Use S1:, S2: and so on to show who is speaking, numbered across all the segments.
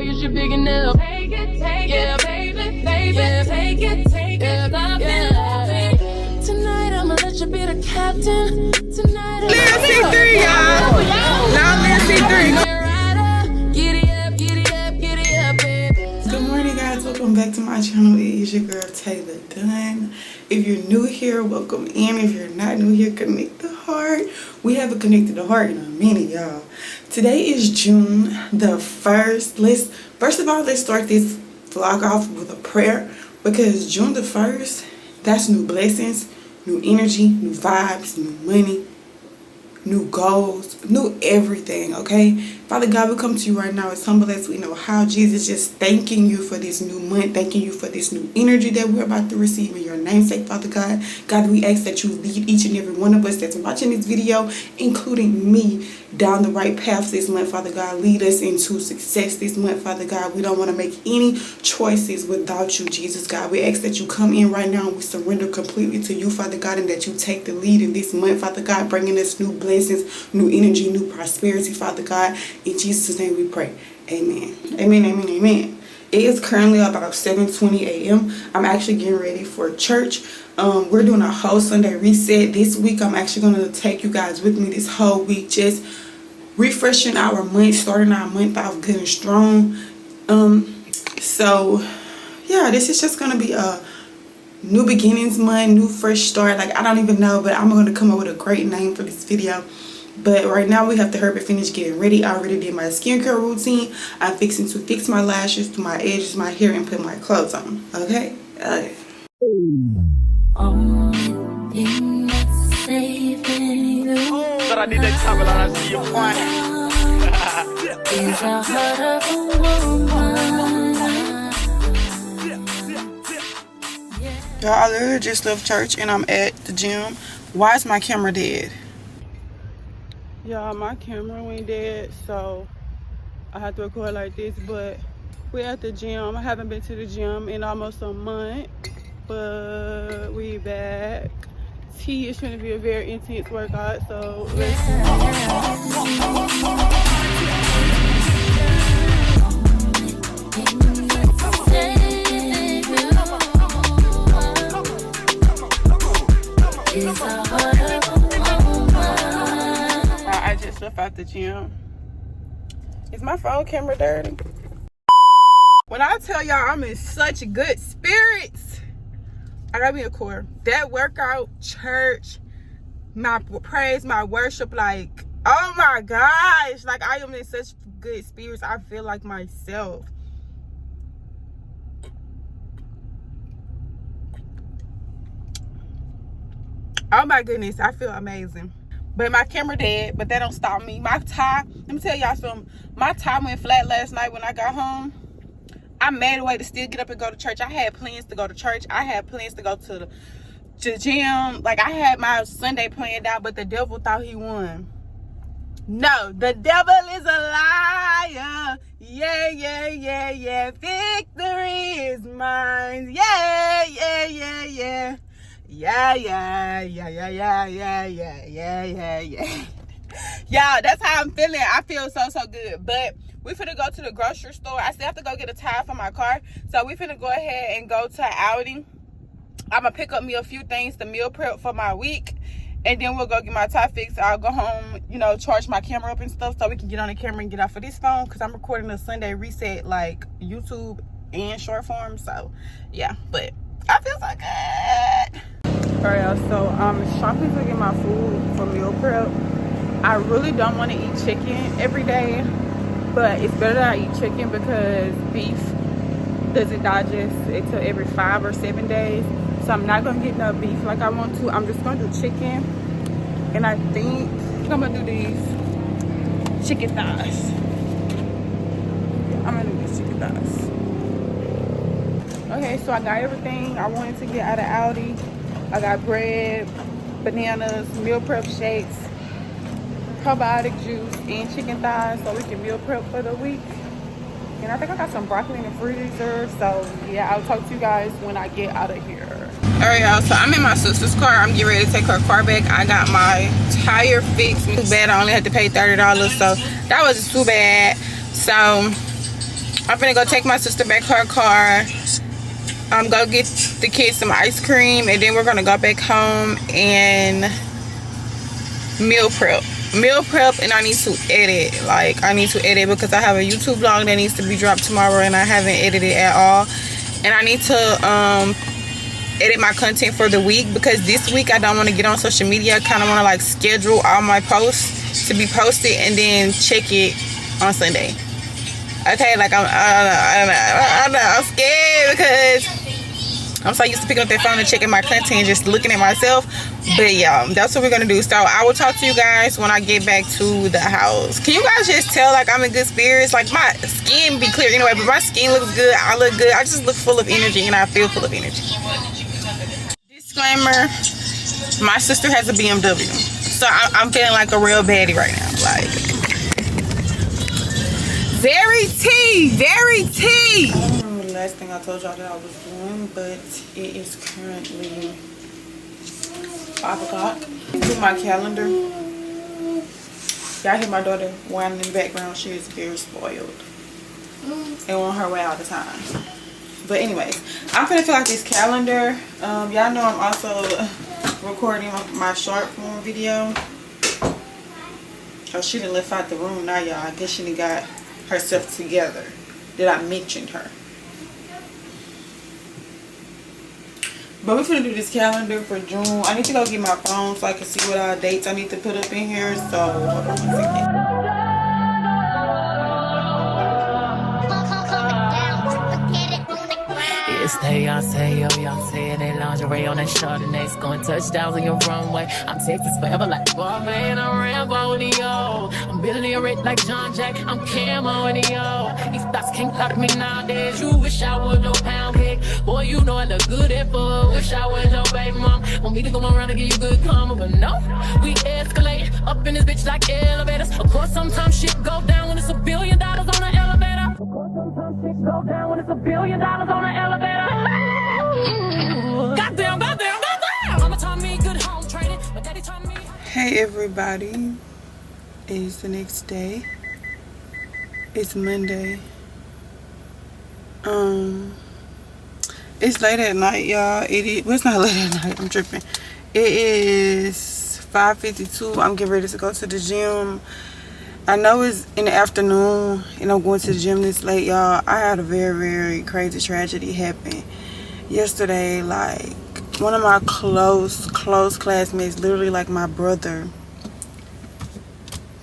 S1: is you big enough? Take it, baby, take it, stop it. Tonight I'ma let you be the captain. Tonight
S2: Lil C3, y'all. Now Lil C3. Good morning, guys. Welcome back to my channel. It is your girl Taylor Dunn. If you're new here, welcome in. If you're not new here, connect the heart. We haven't connected the heart in a minute, y'all. Today is June the 1st. First of all, let's start this vlog off with a prayer, because June the 1st, that's new blessings, new energy, new vibes, new money, new goals, new everything. Okay, Father God, we come to you right now as humble as we know how. Jesus, just thanking you for this new month, thanking you for this new energy that we're about to receive in your namesake, Father God. God, we ask that you lead each and every one of us that's watching this video, including me, down the right path this month, Father God. Lead us into success this month, Father God. We don't want to make any choices without you, Jesus, God. We ask that you come in right now and we surrender completely to you, Father God, and that you take the lead in this month, Father God, bringing us new blessings, new energy, new prosperity, Father God. In Jesus' name we pray. Amen. Amen, amen, amen. It is currently about 7:20 a.m. I'm actually getting ready for church. We're doing a whole Sunday reset. This week I'm actually going to take you guys with me this whole week, just refreshing our month, starting our month off good and strong. So yeah, this is just going to be a new beginnings month, new fresh start. Like, I don't even know, but I'm going to come up with a great name for this video. But right now we have to hurry and finish getting ready. I already did my skincare routine. I'm fixing to fix my lashes, do my edges, my hair, and put my clothes on. Okay? Okay.
S3: But I need that time when I see your point.
S2: Y'all, I literally just left church and I'm at the gym. Why is my camera dead? Y'all, my camera went dead, so I have to record like this. But we're at the gym. I haven't been to the gym in almost a month, but we back. T is going to be a very intense workout, so let's I just left out the gym. Is my phone camera dirty? When I tell y'all I'm in such good spirits, I gotta be a core. That workout, church, my praise, my worship, like, oh my gosh, like, I am in such good spirits. I feel like myself. Oh my goodness, I feel amazing. But my camera dead, but that don't stop me. My tie, let me tell y'all something. My tie went flat last night when I got home. I made a way to still get up and go to church. I had plans to go to church. I had plans to go to the gym. Like, I had my Sunday planned out, but the devil thought he won. No, the devil is a liar. Yeah, yeah, yeah, yeah. Victory is mine. Yeah, yeah, yeah, yeah. Yeah, yeah, yeah, yeah, yeah, yeah, yeah, yeah, yeah, yeah. Y'all, that's how I'm feeling. I feel so good. But we finna go to the grocery store. I still have to go get a tire for my car. So we finna go ahead and go to Aldi. I'm gonna pick up me a few things to meal prep for my week. And then we'll go get my tie fixed. I'll go home, you know, charge my camera up and stuff so we can get on the camera and get off of this phone. Because I'm recording a Sunday reset, like YouTube and short form. So, yeah. But I feel so good. Alright, y'all, so I'm shopping to get my food for meal prep. I really don't want to eat chicken every day, but it's better that I eat chicken because beef doesn't digest until every 5 or 7 days. So I'm not going to get no beef like I want to. I'm just going to do chicken, and I think I'm going to do these chicken thighs. I'm going to do these chicken thighs. Okay, so I got everything I wanted to get out of Aldi. I got bread, bananas, meal prep shakes, probiotic juice, and chicken thighs so we can meal prep for the week. And I think I got some broccoli in the freezer. So yeah, I'll talk to you guys when I get out of here. Alright, y'all, so I'm in my sister's car. I'm getting ready to take her car back. I got my tire fixed. Too bad I only had to pay $30, so that wasn't too bad. So I'm finna go take my sister back to her car. Go get the kids some ice cream, and then we're gonna go back home and meal prep, and I need to edit. Like, I need to edit because I have a YouTube vlog that needs to be dropped tomorrow, and I haven't edited at all. And I need to edit my content for the week, because this week I don't want to get on social media. I kind of want to like schedule all my posts to be posted and then check it on Sunday. Okay, like I'm scared because I'm so used to picking up that phone and checking my content and just looking at myself. But yeah, that's what we're gonna do. So I will talk to you guys when I get back to the house. Can you guys just tell like I'm in good spirits? Like, my skin be clear anyway, but my skin looks good. I look good. I just look full of energy, and I feel full of energy. Disclaimer: my sister has a BMW, so I'm feeling like a real baddie right now. Like, very tea. I don't remember the last thing I told y'all that I was doing, but it is currently 5 o'clock. To my calendar. Y'all hear my daughter whining in the background. She is very spoiled and on her way all the time. But anyways, I'm gonna fill out this calendar. Y'all know I'm also recording my short form video. Oh, she done left out the room now, y'all. I guess she done got herself together. That I mentioned her. But we're gonna do this calendar for June. I need to go get my phone so I can see what all dates I need to put up in here. So hold on 1 second.
S1: Stay on sale, y'all say that lingerie on that Chardonnay, going touchdowns on your runway. I'm Texas forever like boy, man, I'm Rambo in the yo. I'm building a rate like John Jack, I'm Camo in the yo. These thoughts can't clock me nowadays. You wish I was no pound cake, boy, you know I look good at full. Wish I was no baby mom. Want me to go around and give you good karma, but no, we escalate up in this bitch like elevators. Of course, sometimes shit go down when it's $1 billion on an elevator. Of course, sometimes shit go down when it's $1 billion on an elevator. Goddamn. Mama taught me good home training. My daddy taught me.
S2: Hey everybody, it's the next day. It's Monday. It's late at night, y'all. Well, it's not late at night, I'm tripping. It is 5:52. I'm getting ready to go to the gym. I know it's in the afternoon and I'm going to the gym this late, y'all. I had a very, very crazy tragedy happen yesterday. Like, one of my close classmates, literally like my brother,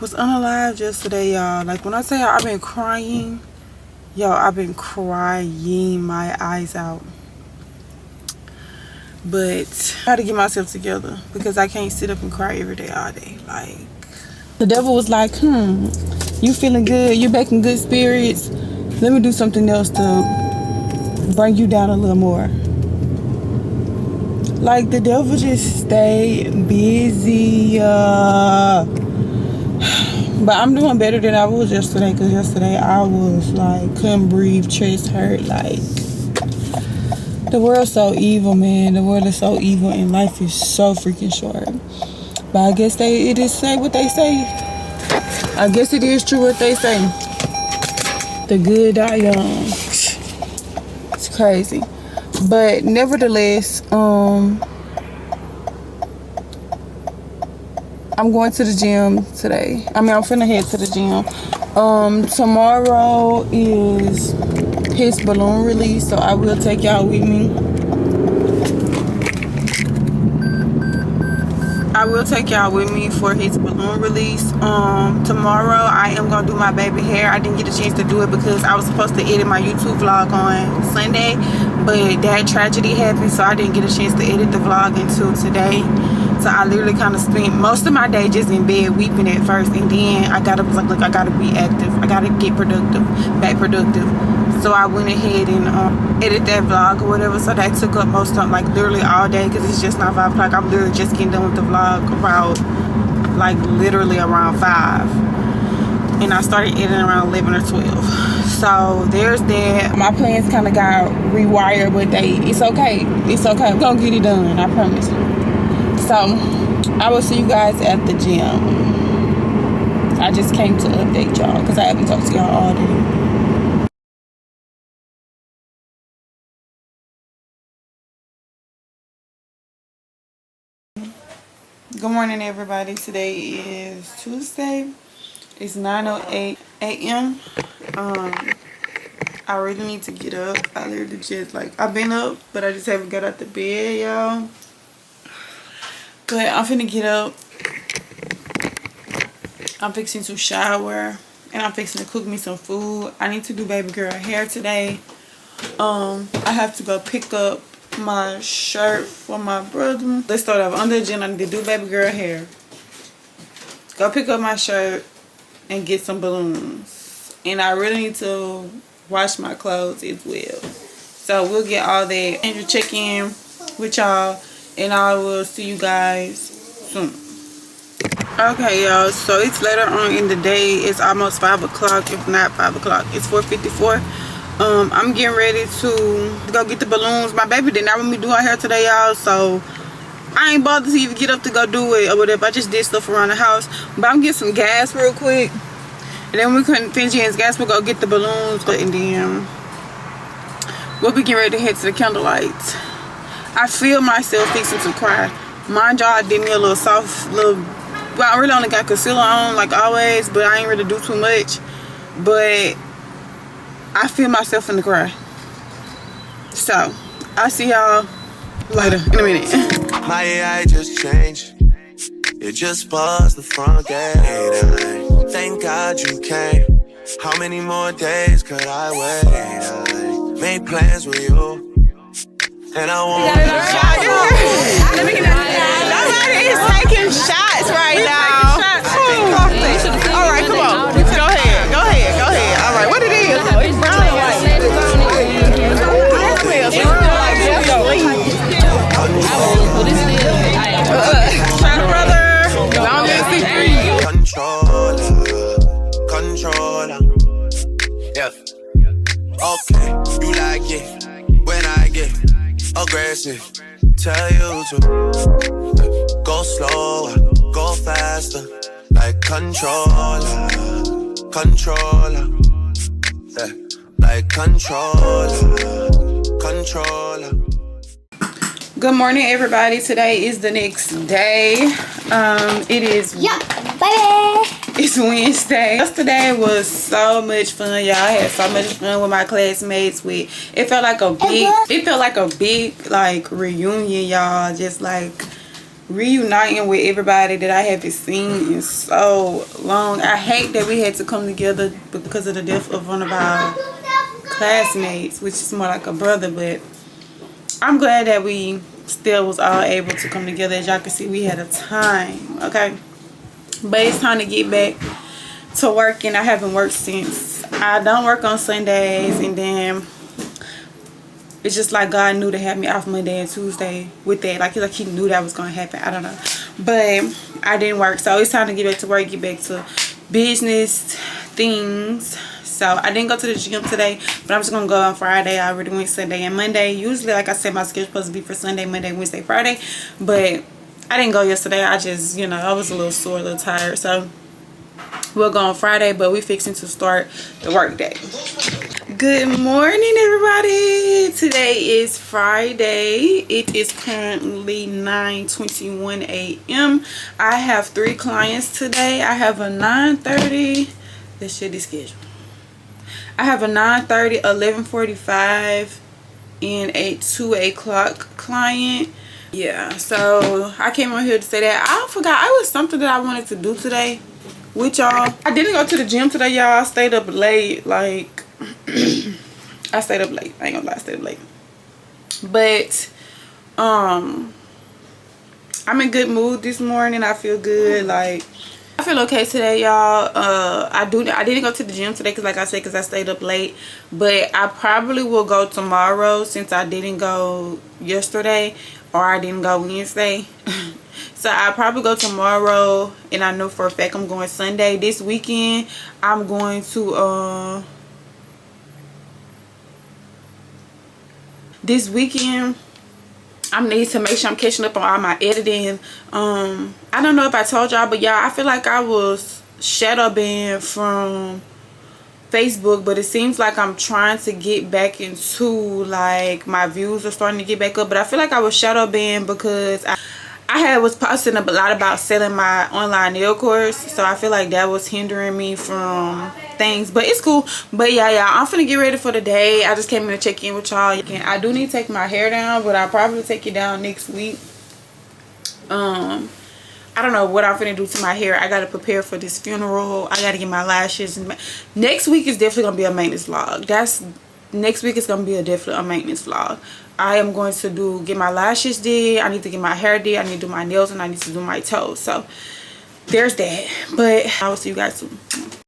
S2: was unalived yesterday, y'all. Like, when I say I've been crying, yo, I've been crying my eyes out. But I had to get myself together because I can't sit up and cry every day all day. Like, the devil was like, you feeling good, you're back in good spirits, let me do something else to bring you down a little more. Like, the devil just stayed busy. But I'm doing better than I was yesterday, because yesterday I was like, couldn't breathe, chest hurt. Like, the world's so evil, man. The world is so evil and life is so freaking short. But I guess it is say what they say. I guess it is true what they say. The good die young. It's crazy. But nevertheless, I'm going to the gym today. I'm finna head to the gym. Tomorrow is his balloon release, so I will take y'all with me. I will take y'all with me for his balloon release. Tomorrow I am gonna do my baby hair. I didn't get a chance to do it because I was supposed to edit my YouTube vlog on Sunday, but that tragedy happened, so I didn't get a chance to edit the vlog until today. So I literally kind of spent most of my day just in bed weeping at first, and then I got up, was like, look, I gotta be active, I gotta get back productive. So I went ahead and edited that vlog or whatever. So that took up most of, like, literally all day, because it's just not 5 o'clock. I'm literally just getting done with the vlog about, like, literally around 5. And I started editing around 11 or 12. So there's that. My plans kind of got rewired, but it's okay. It's okay. We're gonna get it done, I promise. So I will see you guys at the gym. I just came to update y'all because I haven't talked to y'all all day. Good morning, everybody. Today is Tuesday. It's 9:08 a.m. I really need to get up. I literally just I've been up, but I just haven't got out the bed, y'all. But I'm finna get up. I'm fixing to shower, and I'm fixing to cook me some food. I need to do baby girl hair today. I have to go pick up my shirt for my brother. Let's start off on the agenda. I need to do baby girl hair, go pick up my shirt, and get some balloons. And I really need to wash my clothes as well. So we'll get all that and check in with y'all, and I will see you guys soon. Okay, y'all, so it's later on in the day. It's almost 5 o'clock, if not 5 o'clock. It's 4:54. I'm getting ready to go get the balloons. My baby did not want me to do her hair today, y'all, so I ain't bothered to even get up to go do it or whatever. I just did stuff around the house. But I'm getting some gas real quick, and then we couldn't finish getting gas. We'll go get the balloons, and then we'll be getting ready to head to the candlelight. I feel myself fixing to cry. Mind y'all, I did me a little soft little. Well, I really only got concealer on like always, but I ain't really do too much. But I feel myself in the cry. So I'll see y'all later in a minute.
S4: My AI just changed. It just buzzed the front gate. Thank God you came. How many more days could I wait? I made plans with you, and I won't.
S2: Nobody is taking shots right now. All right, come on. Go ahead. All right, what it is? It's brown and white. Shot brother. Long as C3.
S4: Controller. Yeah. Okay, you like it when I get aggressive. Tell you to go slower, go faster, like controller. Yeah, like controller.
S2: Good morning, everybody. Today is the next day. It is It's Wednesday. Yesterday was so much fun, y'all. I had so much fun with my classmates. It felt like a big like reunion, y'all. Just like reuniting with everybody that I haven't seen in so long. I hate that we had to come together because of the death of one of our classmates, which is more like a brother, but I'm glad that we still was all able to come together. As y'all can see, we had a time, okay? But it's time to get back to working. I haven't worked since. I don't work on Sundays, and then it's just like God knew to have me off Monday and Tuesday with that. Like he knew that was gonna happen. I don't know, but I didn't work, so it's time to get back to work, get back to business things. So I didn't go to the gym today, but I'm just gonna go on Friday. I already went Sunday and Monday. Usually, like I said, my schedule's supposed to be for Sunday, Monday, Wednesday, Friday, but I didn't go yesterday. I just, I was a little sore, a little tired. So we'll go on Friday, but we're fixing to start the work day. Good morning, everybody. Today is Friday. It is currently 9:21 a.m. I have 3 clients today. I have a 9:30. This shit is scheduled. I have a 9:30, 11:45, and a 2 o'clock client. Yeah, so I came on here to say that. I forgot. It was something that I wanted to do today with y'all. I didn't go to the gym today, y'all. I stayed up late. Like, I stayed up late. I ain't gonna lie, I stayed up late. But, I'm in good mood this morning. I feel good. Like, I feel okay today, y'all. I didn't go to the gym today because, like I said, because I stayed up late. But I probably will go tomorrow since I didn't go yesterday, or I didn't go Wednesday. So I'll probably go tomorrow, and I know for a fact I'm going Sunday. This weekend I'm going to this weekend I need to make sure I'm catching up on all my editing. I don't know if I told y'all, but y'all, I feel like I was shadow banned from Facebook, but it seems like I'm trying to get back into, like, my views are starting to get back up. But I feel like I was shadow banned because I was posting a lot about selling my online nail course, so I feel like that was hindering me from things, but it's cool. But yeah, I'm finna get ready for the day. I just came in to check in with y'all. I do need to take my hair down, but I'll probably take it down next week. I don't know what I'm finna do to my hair. I gotta prepare for this funeral. I gotta get my lashes. Next week is definitely gonna be a maintenance vlog. Next week is gonna be definitely a maintenance vlog. I am going to get my lashes did. I need to get my hair did. I need to do my nails, and I need to do my toes. So there's that. But I will see you guys soon.